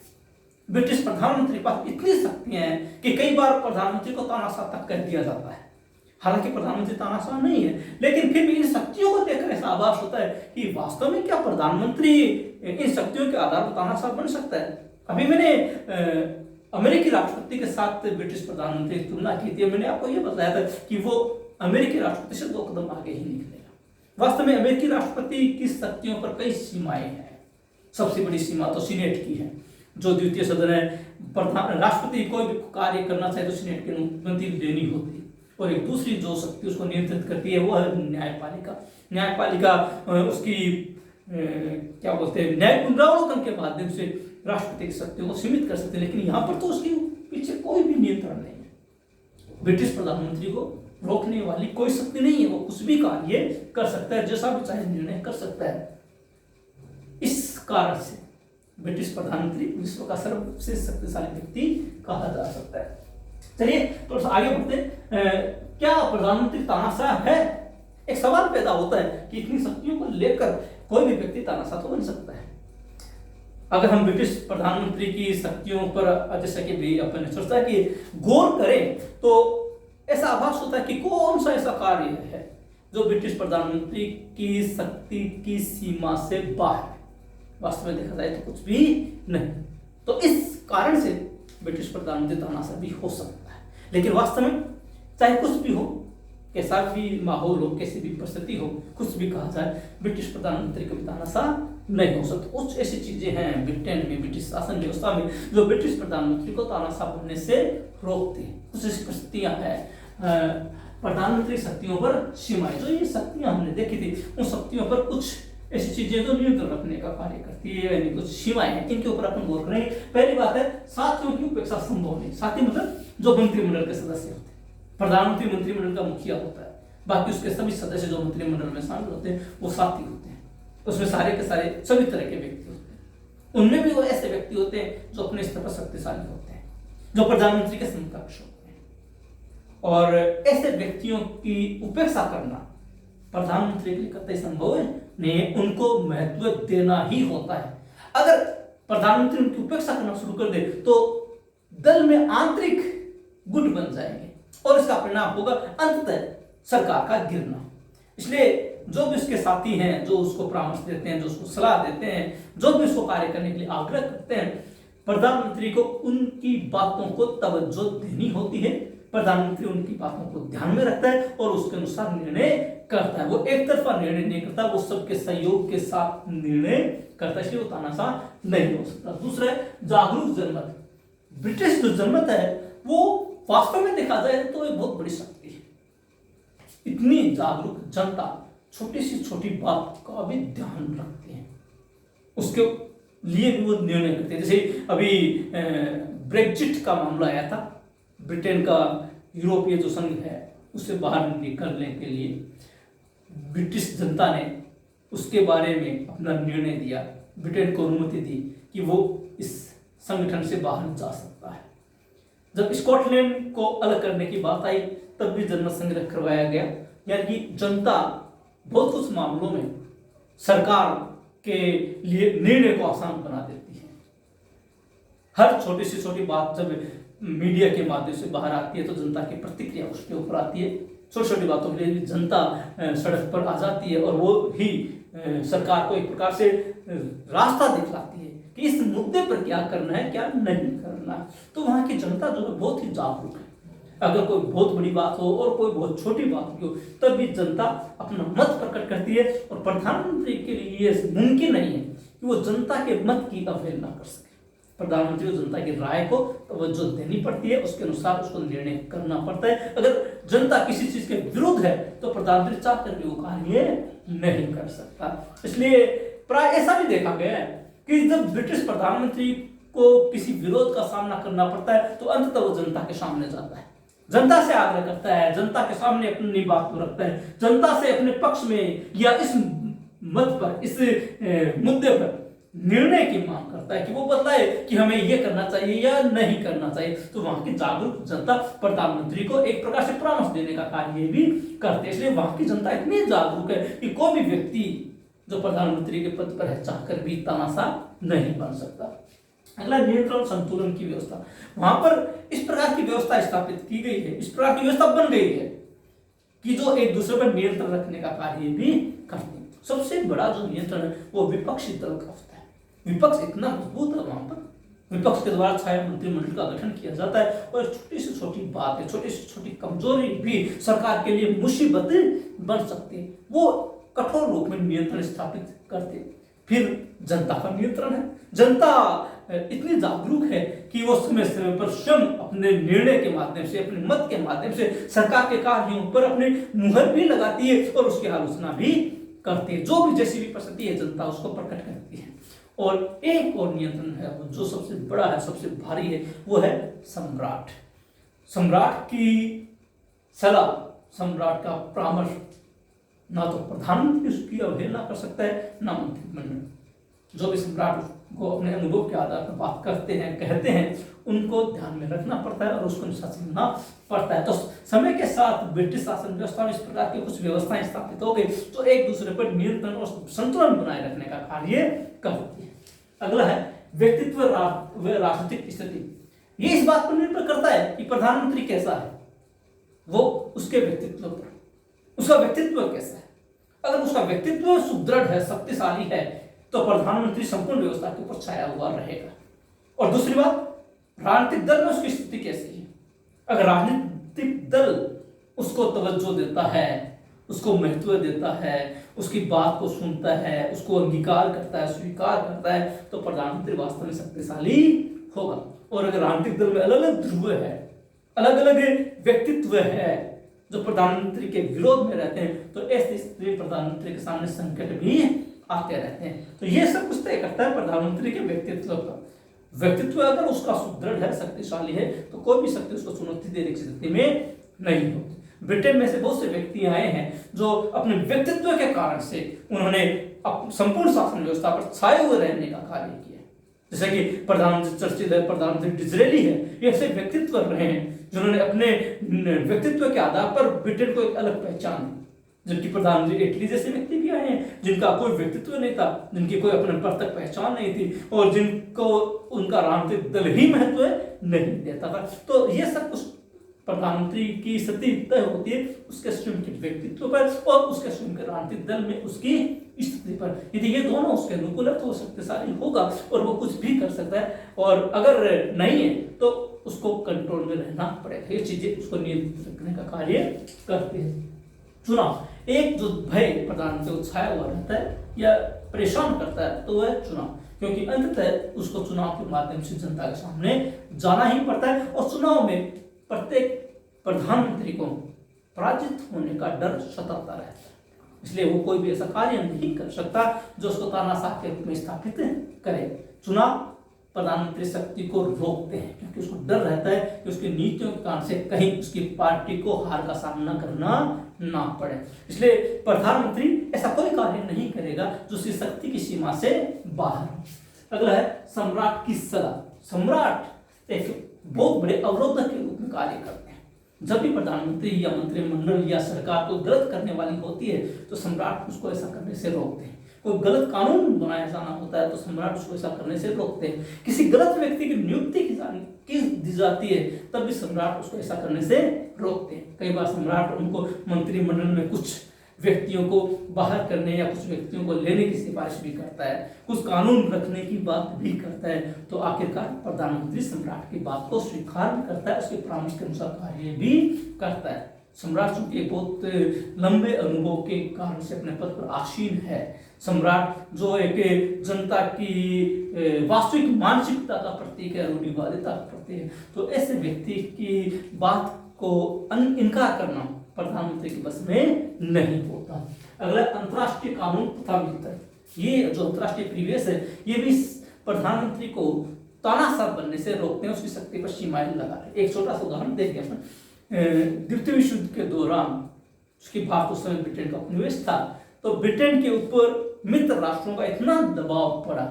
ब्रिटिश प्रधानमंत्री के पास इतनी शक्तियां हैं कि कई बार प्रधानमंत्री को तानाशाह तक कह दिया जाता है। हालांकि प्रधानमंत्री तानाशाह नहीं है, लेकिन फिर भी इन शक्तियों को देखकर ऐसा आभास होता है कि वास्तव में क्या प्रधानमंत्री इन शक्तियों के आधार पर तानाशाह बन सकता है। अभी मैंने अमेरिकी राष्ट्रपति के साथ ब्रिटिश प्रधानमंत्री की तुलना की थी। मैंने आपको यह बताया था कि वो अमेरिकी राष्ट्रपति से 2 कदम आगे ही निकलेगा। वास्तव में अमेरिकी राष्ट्रपति की शक्तियों पर कई सीमाएं हैं। सबसे बड़ी सीमा तो सीनेट की है, जो द्वितीय सदन है। राष्ट्रपति कोई भी कार्य करना चाहे तो सीनेट की अनुमति लेनी होती है। और एक दूसरी जो शक्ति उसको नियंत्रित करती है वो है न्यायपालिका। न्यायपालिका उसकी क्या बोलते हैं, न्याय पुनरावलोकन के माध्यम से राष्ट्रपति की शक्तियों को सीमित कर सकते हैं। लेकिन यहाँ पर तो उसके पीछे कोई भी नियंत्रण नहीं है। ब्रिटिश प्रधानमंत्री को रोकने वाली कोई शक्ति नहीं है, वो कुछ भी कार्य कर सकता है, जैसा भी चाहे निर्णय कर सकता है। इस कारण से ब्रिटिश प्रधानमंत्री विश्व का सबसे शक्तिशाली व्यक्ति कहा जा सकता है। चलिए तो आगे बढ़ते हैं। क्या प्रधानमंत्री तानाशाह है? एक सवाल पैदा होता है कि इतनी शक्तियों को लेकर कोई भी व्यक्ति तानाशाह तो बन सकता है। अगर हम ब्रिटिश प्रधानमंत्री की शक्तियों पर जैसे कि भी अपन ने सोचा कि गौर करें तो ऐसा आभास होता है कि कौन सा ऐसा कार्य है जो ब्रिटिश प्रधानमंत्री की शक्ति की सीमा से बाहर है। वास्तव में देखा जाए तो कुछ भी नहीं। तो इस कारण से ब्रिटिश प्रधानमंत्री तानाशाह भी हो सकता है, लेकिन वास्तव में चाहे कुछ भी हो, कैसा भी माहौल हो, कैसी भी परिस्थिति हो, कुछ भी कहा जाए, ब्रिटिश प्रधानमंत्री को भी तानाशाह नहीं हो सकता। कुछ ऐसी चीजें हैं ब्रिटेन में, ब्रिटिश शासन व्यवस्था में, जो ब्रिटिश प्रधानमंत्री को तानाशाह बनने से रोकती है। कुछ ऐसी परिस्थितियां हैं। प्रधानमंत्री शक्तियों पर सीमाएं, जो ये शक्तियां हमने देखी थी, उन शक्तियों पर कुछ ऐसी चीजें जो नियंत्रण रखने का कार्य करती है, यानी कुछ सीमाएं हैं, इनके ऊपर अपन गौर करें। पहली बात है, साथियों की उपेक्षा संभव नहीं। साथी मतलब जो मंत्रिमंडल के सदस्य होते हैं। प्रधानमंत्री मंत्रिमंडल का मुखिया होता है, बाकी उसके सभी सदस्य जो मंत्रिमंडल में शामिल होते हैं वो साथी होते हैं। उसमें सारे के सारे सभी तरह के व्यक्ति होते हैं। उनमें भी वो ऐसे व्यक्ति होते हैं जो अपने स्तर पर शक्तिशाली होते हैं, जो प्रधानमंत्री के समकक्ष होते हैं, और ऐसे व्यक्तियों की उपेक्षा करना प्रधानमंत्री के लिए कतई संभव नहीं। उनको महत्व देना ही होता है। अगर प्रधानमंत्री उनकी उपेक्षा करना शुरू कर दे तो दल में आंतरिक गुट बन जाएंगे और इसका परिणाम होगा अंततः सरकार का गिरना। इसलिए जो भी उसके साथी हैं, जो उसको परामर्श देते हैं, जो उसको सलाह देते हैं, जो भी उसको कार्य करने के लिए आग्रह करते हैं, प्रधानमंत्री को उनकी बातों को तवज्जो देनी होती है। प्रधानमंत्री उनकी बातों को ध्यान में रखता है और उसके अनुसार निर्णय करता है। वो एक तरफा निर्णय नहीं करता, वो सबके सहयोग के साथ निर्णय करता है, इसलिए वो तानाशाह नहीं हो सकता। दूसरा है जागरूक जनमत। ब्रिटिश जो जनमत है वो वास्तव में देखा जाए तो एक बहुत बड़ी शक्ति है। इतनी जागरूक जनता छोटी सी छोटी बात का भी ध्यान रखती है, उसके लिए भी वो निर्णय करते हैं। जैसे अभी ब्रेक्जिट का मामला आया था, ब्रिटेन का यूरोपीय जो संघ है उससे बाहर निकलने के लिए ब्रिटिश जनता ने उसके बारे में अपना निर्णय दिया, ब्रिटेन को अनुमति दी कि वो इस संगठन से बाहर जा सकता है। जब स्कॉटलैंड को अलग करने की बात आई तब भी जनमत संग्रह करवाया गया। यानी कि जनता बहुत कुछ मामलों में सरकार के लिए निर्णय को आसान बना देती है। हर छोटी से छोटी बात जब मीडिया के माध्यम से बाहर आती है तो जनता की प्रतिक्रिया उसके ऊपर आती है। छोटी छोटी बातों के लिए जनता सड़क पर आ जाती है और वो ही सरकार को एक प्रकार से रास्ता दिखलाती है कि इस मुद्दे पर क्या करना है, क्या नहीं करना। तो वहाँ की जनता जो है बहुत ही जागरूक है। अगर कोई बहुत बड़ी बात हो और कोई बहुत छोटी बात हो तब भी जनता अपना मत प्रकट करती है, और प्रधानमंत्री के लिए ये मुमकिन नहीं है कि वो जनता के मत की अवहेलना कर सके। प्रधानमंत्री को जनता की राय को तवज्जो देनी पड़ती है, उसके अनुसार उसको निर्णय करना पड़ता है। अगर जनता किसी चीज के विरुद्ध है तो प्रधानमंत्री चाह कर वो कार्य नहीं कर सकता। इसलिए प्राय ऐसा भी देखा गया है कि जब ब्रिटिश प्रधानमंत्री को किसी विरोध का सामना करना पड़ता है तो अंततः वो जनता के सामने जाता है, जनता से आग्रह करता है, जनता के सामने अपनी बात को रखता है, जनता से अपने पक्ष में या इस मत पर, इस मुद्दे पर निर्णय की मांग करता है कि वो बताए कि हमें ये करना चाहिए या नहीं करना चाहिए। तो वहां की जागरूक जनता प्रधानमंत्री को एक प्रकार से परामर्श देने का कार्य भी करते हैं। इसलिए वहां की जनता इतनी जागरूक है कि कोई भी व्यक्ति जो प्रधानमंत्री के पद पर है चाहकर भी तानाशाह नहीं बन सकता। अगला नियंत्रण संतुलन की व्यवस्था। वहां पर इस प्रकार की व्यवस्था स्थापित की गई है, इस प्रकार की व्यवस्था बन गई है कि जो एक दूसरे पर नियंत्रण रखने का कार्य भी करते हैं। सबसे बड़ा जो नियंत्रण है वो विपक्षी दल का होता है। विपक्ष इतना मजबूत है, वहां पर विपक्ष के द्वारा छाया मंत्रिमंडल का गठन किया जाता है और छोटी से छोटी बात है, छोटी से छोटी कमजोरी भी सरकार के लिए मुसीबत बन सकती है, वो कठोर रूप में नियंत्रण स्थापित करते हैं। फिर जनता का नियंत्रण है। जनता इतनी जागरूक है कि वो समय समय पर स्वयं अपने निर्णय के माध्यम से, अपने मत के माध्यम से सरकार के कार्यों पर अपने मुहर भी लगाती है और उसकी आलोचना भी करती है। जो भी जैसी भी परिस्थिति है जनता उसको प्रकट करती है। और एक और नियंत्रण है जो सबसे बड़ा है, सबसे भारी है, वो है सम्राट। सम्राट की सलाह, सम्राट का परामर्श ना तो प्रधानमंत्री उसकी अवहेलना कर सकता है ना मंत्रिमंडल। जो भी सम्राट को अपने अनुभव के आधार पर बात करते हैं, कहते हैं, उनको ध्यान में रखना पड़ता है और उसको अनुशासन करना पड़ता है। तो समय के साथ ब्रिटिश शासन व्यवस्था में इस प्रकार की कुछ व्यवस्थाएं स्थापित हो गई जो एक दूसरे पर नियंत्रण और संतुलन बनाए रखने का कार्य करती है। अगला है व्यक्तित्व व राजनीतिक स्थिति। ये इस बात पर निर्भर करता है कि प्रधानमंत्री कैसा है, वो उसके व्यक्तित्व पर, उसका व्यक्तित्व कैसा है। अगर उसका व्यक्तित्व सुदृढ़ है, शक्तिशाली है, तो प्रधानमंत्री संपूर्ण व्यवस्था के ऊपर छाया हुआ रहेगा। और दूसरी बात, राजनीतिक दल में उसकी स्थिति कैसी है। अगर राजनीतिक दल उसको तवज्जो देता है, उसको महत्व देता है, उसकी बात को सुनता है, उसको अंगीकार करता है, स्वीकार करता है, तो प्रधानमंत्री वास्तव में शक्तिशाली होगा। और अगर राजनीतिक दल में अलग अलग ध्रुव है, अलग अलग व्यक्तित्व है जो प्रधानमंत्री के विरोध में रहते हैं, तो ऐसी स्थिति प्रधानमंत्री के सामने संकट भी आते रहते हैं। तो ये सब कुछ तय करता है प्रधानमंत्री के व्यक्तित्व का। व्यक्तित्व अगर उसका सुदृढ़ है, शक्तिशाली है, तो कोई भी शक्ति उसको चुनौती देने की स्थिति में नहीं होती। ब्रिटेन में से बहुत से व्यक्ति आए हैं जो अपने व्यक्तित्व के कारण से उन्होंने संपूर्ण शासन व्यवस्था पर छाए हुए रहने का कार्य किया। जैसे कि प्रधानमंत्री चर्चिल है, प्रधानमंत्री डिज़रेली है, ये ऐसे व्यक्तित्व रहे हैं जिन्होंने अपने व्यक्तित्व के आधार पर ब्रिटेन को एक अलग पहचान दी। जबकि प्रधानमंत्री इटली जैसे व्यक्ति भी आए हैं जिनका कोई व्यक्तित्व नहीं था, जिनकी कोई अपने पर तक पहचान नहीं थी और जिनको उनका राजनीतिक दल ही महत्व नहीं देता था। तो ये सब कुछ प्रधानमंत्री की स्थिति तय होती है उसके स्वयं के व्यक्तित्व पर और उसके स्वयं के राजनीतिक दल में उसकी स्थिति पर। यदि ये दोनों उसके अनुकूल है तो वो शक्तिशाली होगा और वो कुछ भी कर सकता है, और अगर नहीं है तो उसको कंट्रोल में रहना पड़ेगा। ये चीजें उसको नियंत्रित रखने का कार्य करती है। चुनाव, एक जो भय प्रधानमंत्री को छाया हुआ रहता है या परेशान करता है तो वह चुनाव, क्योंकि अंततः उसको चुनाव के माध्यम से जनता के सामने जाना ही पड़ता है और चुनाव में प्रत्येक प्रधानमंत्री को पराजित होने का डर सताता रहता है। इसलिए वो कोई भी ऐसा कार्य नहीं कर सकता जो उसको तानाशाह के रूप में स्थापित करे। चुनाव प्रधानमंत्री शक्ति को रोकते हैं क्योंकि उसको डर रहता है कि उसकी नीतियों के कारण से कहीं उसकी पार्टी को हार का सामना करना ना पड़े। इसलिए प्रधानमंत्री ऐसा कोई कार्य नहीं करेगा जो उसकी शक्ति की सीमा से बाहर हो। अगला है सम्राट की सलाह। सम्राट एक बहुत बड़े अवरोधक के रूप में कार्य करते हैं। जब भी प्रधानमंत्री या मंत्रिमंडल या सरकार को गलत करने वाली होती है तो सम्राट उसको ऐसा करने से रोकते हैं। कोई गलत कानून बनाया जाना होता है तो सम्राट उसको ऐसा करने से रोकते हैं। किसी गलत व्यक्ति की नियुक्ति की दी जाती है तब भी सम्राट उसको ऐसा करने से रोकते हैं। कई बार सम्राट उनको मंत्रिमंडल में कुछ व्यक्तियों को बाहर करने या कुछ व्यक्तियों को लेने की सिफारिश भी करता है, कुछ कानून रखने की बात भी करता है। तो आखिरकार प्रधानमंत्री सम्राट की बात को स्वीकार भी करता है, उसके परामर्श के अनुसार कार्य भी करता है। सम्राट चूंकि बहुत लंबे अनुभव के कारण से अपने पद पर आसीन है, सम्राट जो एक जनता की वास्तविक मानसिकता का प्रतीक है, रूढ़िवादिता का प्रतीक है, तो ऐसे व्यक्ति की बात को इनकार करना प्रधानमंत्री के बस में नहीं होता। अगला अंतर्राष्ट्रीय कानून तथा मित्र। ये जो अंतर्राष्ट्रीय परिवेश है ये भी प्रधानमंत्री को तानाशाह बनने से रोकते हैं, उसकी शक्ति पर सीमाएं लगा रहे। एक छोटा सा उदाहरण देखिए अपन। द्वितीय विश्व युद्ध के दौरान उसकी भारत उस समय ब्रिटेन का उपनिवेश था, तो ब्रिटेन के ऊपर मित्र राष्ट्रों का इतना दबाव पड़ा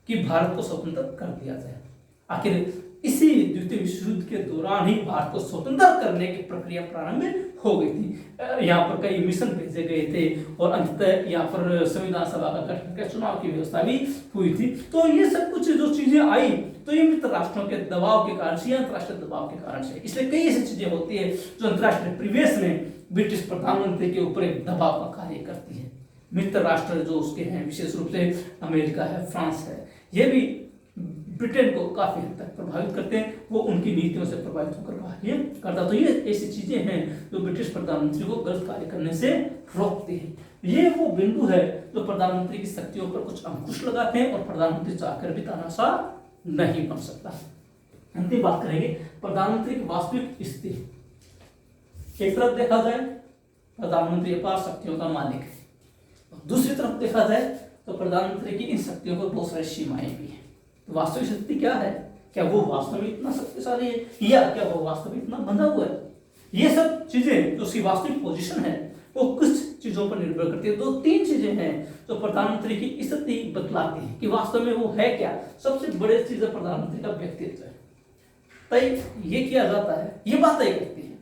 कि भारत को स्वतंत्र कर दिया जाए। आखिर इसी द्वितीय विश्व युद्ध के दौरान ही भारत को स्वतंत्र करने की प्रक्रिया प्रारंभ हो गई थी। यहाँ पर कई मिशन भेजे गए थे और अंततः यहाँ पर संविधान सभा का गठन कर चुनाव की व्यवस्था भी हुई थी। तो ये सब कुछ जो चीजें आई तो ये मित्र राष्ट्रों के दबाव के कारण से, अंतर्राष्ट्रीय दबाव के कारण से, इसलिए कई ऐसी चीजें होती है जो अंतर्राष्ट्रीय परिवेश में ब्रिटिश प्रधानमंत्री के ऊपर एक दबाव का कार्य करती है। मित्र राष्ट्र जो उसके हैं, विशेष रूप से अमेरिका है, फ्रांस है, ये भी ब्रिटेन को काफी हद तक प्रभावित करते हैं, वो उनकी नीतियों से प्रभावित होकर कार्य करता। तो ये ऐसी चीजें हैं जो ब्रिटिश प्रधानमंत्री को गलत कार्य करने से रोकती है। ये वो बिंदु है जो प्रधानमंत्री की शक्तियों पर कुछ अंकुश लगाते हैं और प्रधानमंत्री चाहकर भी तानाशाह नहीं बन सकता। अंतिम बात करेंगे प्रधानमंत्री की वास्तविक स्थिति। एक तरफ देखा जाए प्रधानमंत्री अपार शक्तियों का मालिक है, दूसरी तरफ देखा जाए तो प्रधानमंत्री की इन शक्तियों पर बहुत सारी सीमाएं भी हैं। तो वास्तविक शक्ति क्या है? क्या वो वास्तव में इतना शक्तिशाली है या क्या वो वास्तव में इतना बंधा हुआ है? ये सब चीजें जो उसकी वास्तविक पोजीशन है वो कुछ चीजों पर निर्भर करती है। दो तीन चीजें हैं जो प्रधानमंत्री की स्थिति बतलाती है कि वास्तव में वो है क्या। सबसे बड़ी चीज है प्रधानमंत्री का व्यक्तित्व है। तय ये किया जाता है, ये बात तय करती है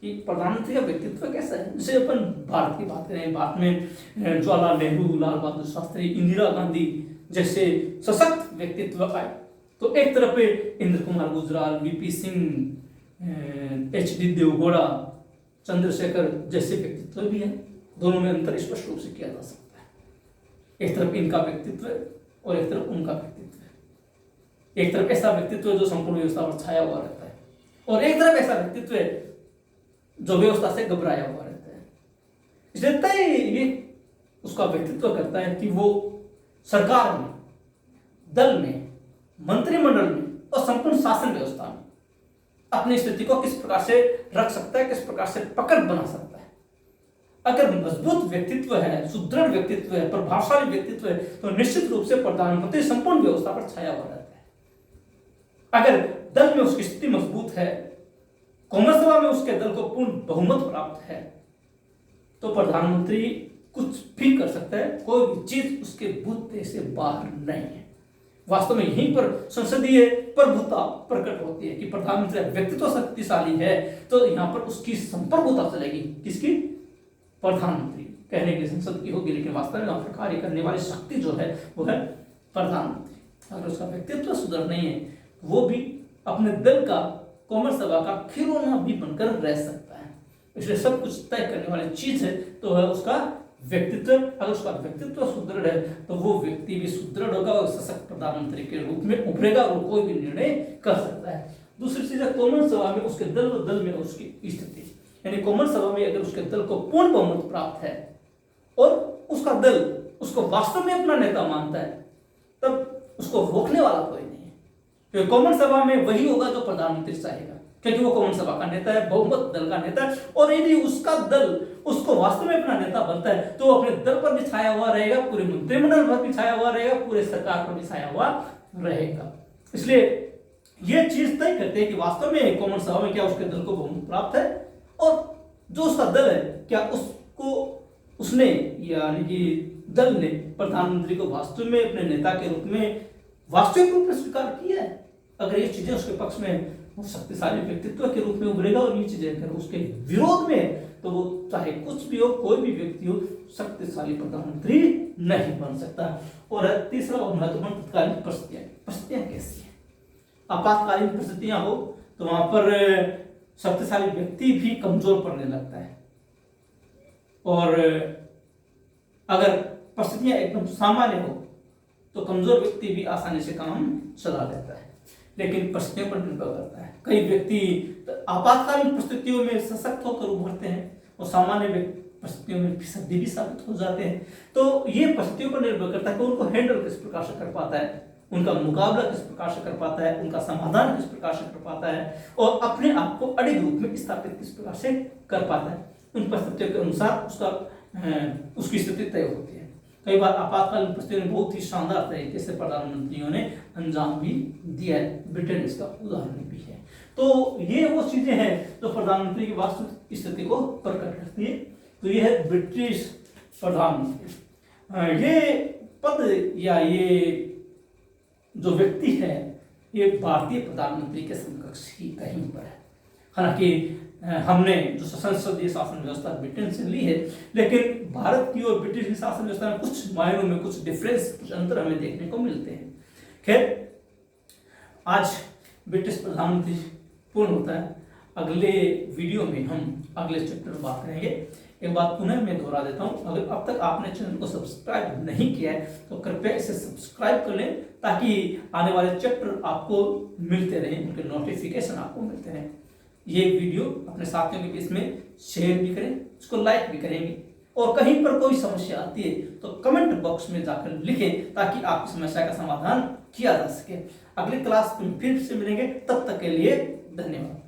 कि प्रधानमंत्री का व्यक्तित्व कैसा है। जैसे अपन भारत की बात करें, भारत में जवाहरलाल नेहरू, लाल बहादुर शास्त्री, इंदिरा गांधी जैसे सशक्त व्यक्तित्व आए, तो एक तरफ इंद्र कुमार गुजराल, वीपी सिंह, एच.डी. देवगौड़ा, चंद्रशेखर जैसे व्यक्तित्व भी हैं। दोनों में अंतर स्पष्ट रूप से किया जा सकता है। एक तरफ इनका व्यक्तित्व और एक तरफ उनका व्यक्तित्व। एक तरफ ऐसा व्यक्तित्व है जो संपूर्ण व्यवस्था पर छाया हुआ रहता है, और एक तरफ ऐसा व्यक्तित्व है जो व्यवस्था से घबराया हुआ रहता है। इसलिए तय ये उसका व्यक्तित्व करता है कि वो सरकार में, दल में, मंत्रिमंडल में और संपूर्ण शासन व्यवस्था में अपनी स्थिति को किस प्रकार से रख सकता है, किस प्रकार से पकड़ बना सकता है। अगर मजबूत व्यक्तित्व है, सुदृढ़ व्यक्तित्व है, प्रभावशाली व्यक्तित्व है, तो निश्चित रूप से प्रधानमंत्री संपूर्ण व्यवस्था पर छाया हुआ रहता है। अगर दल में उसकी स्थिति मजबूत है, कांग्रेस सभा में उसके दल को पूर्ण बहुमत प्राप्त है, तो प्रधानमंत्री कुछ भी कर सकता है, कोई भी चीज उसके बुद्धि से बाहर नहीं है। वास्तव में यहीं पर संसदीय प्रभुता प्रकट होती है कि प्रधानमंत्री व्यक्तित्व शक्तिशाली है, तो यहाँ पर उसकी संप्रभुता चलेगी। किसकी? प्रधानमंत्री। कहने के लिए संसद की होगी, लेकिन वास्तव में वहां पर कार्य करने वाली शक्ति जो है वो है प्रधानमंत्री। अगर उसका व्यक्तित्व सुधर नहीं है, वो भी अपने दल का, कांग्रेस सभा का खिलौना भी बनकर रह सकता है। इसलिए सब कुछ तय करने वाली चीज है तो है उसका व्यक्तित्व। अगर उसका व्यक्तित्व सुदृढ़ है तो वो व्यक्ति भी सुदृढ़ होगा और सशक्त प्रधानमंत्री के रूप में उभरेगा और कोई भी निर्णय कर सकता है। दूसरी चीज है कांग्रेस सभा में उसके दल में उसकी स्थिति, यानी कांग्रेस सभा में अगर उसके दल को पूर्ण बहुमत प्राप्त है और उसका दल उसको वास्तव में अपना नेता मानता है, तब उसको रोकने वाला कोई नहीं है। क्योंकि कांग्रेस सभा में वही होगा जो प्रधानमंत्री चाहेगा, क्योंकि वो कांग्रेस सभा का नेता है, बहुमत दल का नेता है। और यदि उसका दल उसको वास्तव में अपना नेता बनता है तो वो अपने दल पर भी छाया हुआ रहेगा, पूरे मंत्रिमंडल पर भी छाया हुआ रहेगा, पूरे सरकार पर भी छाया हुआ रहेगा। इसलिए ये चीज तय करते हैं कि वास्तव में कांग्रेस सभा में क्या उसके दल को बहुमत प्राप्त है, और जो उसका दल है क्या उसको उसने यानी कि दल ने प्रधानमंत्री को वास्तव में अपने नेता के रूप में वास्तविक रूप में स्वीकार किया है। अगर ये चीजें उसके पक्ष में, वो शक्तिशाली व्यक्तित्व के रूप में उभरेगा, और ये चीजें अगर उसके विरोध में, तो वो चाहे कुछ भी हो, कोई भी व्यक्ति हो, शक्तिशाली प्रधानमंत्री नहीं बन सकता। और तीसरा और महत्वपूर्ण तत्कालीन परिस्थितियां कैसी है। आपातकालीन परिस्थितियां हो तो वहां पर शक्तिशाली व्यक्ति भी कमजोर पड़ने लगता है, और अगर परिस्थितियां एकदम सामान्य हो तो कमजोर व्यक्ति भी आसानी से काम चला लेता है। लेकिन परिस्थितियों पर निर्भर करता है। कई व्यक्ति आपातकालीन परिस्थितियों में सशक्त होकर उभरते हैं और सामान्य परिस्थितियों में फिसड्डी भी साबित हो जाते हैं। तो ये परिस्थितियों पर निर्भर करता है कि उनको हैंडल किस प्रकार से कर पाता है, उनका मुकाबला किस प्रकार से कर पाता है, उनका समाधान किस प्रकार से कर पाता है, और अपने आप को अड़िग रूप में स्थापित किस प्रकार से कर पाता है। उन परिस्थितियों के अनुसार उसकी स्थिति तय होती है। कई बार आपातकालीन परिस्थितियों में बहुत ही शानदार तरीके से प्रधानमंत्रियों ने अंजाम भी दिया है। ब्रिटेन इसका उदाहरण भी है। तो ये वो चीजें हैं जो प्रधानमंत्री की वास्तविक स्थिति को प्रकट करती है। तो ये है ब्रिटिश प्रधानमंत्री। ये पद या ये जो व्यक्ति है, ये भारतीय प्रधानमंत्री के समकक्ष ही कहीं पर है। हालांकि हमने जो संसदीय शासन व्यवस्था ब्रिटेन से ली है, लेकिन भारत की और ब्रिटिश की शासन व्यवस्था में कुछ मायनों में कुछ डिफरेंस, कुछ अंतर हमें देखने को मिलते हैं। खैर, आज ब्रिटिश प्रधानमंत्री पूर्ण होता है। अगले वीडियो में हम अगले चैप्टर में बात करेंगे। एक बात पुनः मैं दोहरा देता हूं, अगर अब तक आपने चैनल को सब्सक्राइब नहीं किया है तो कृपया इसे सब्सक्राइब कर लें, ताकि आने वाले चैप्टर आपको मिलते रहें, उनके नोटिफिकेशन आपको मिलते रहें। ये वीडियो अपने साथियों के बीच में शेयर भी करें, उसको लाइक भी करेंगे, और कहीं पर कोई समस्या आती है तो कमेंट बॉक्स में जाकर लिखें, ताकि आपकी समस्या का समाधान किया जा सके। अगली क्लास में फिर से मिलेंगे, तब तक के लिए धन्यवाद।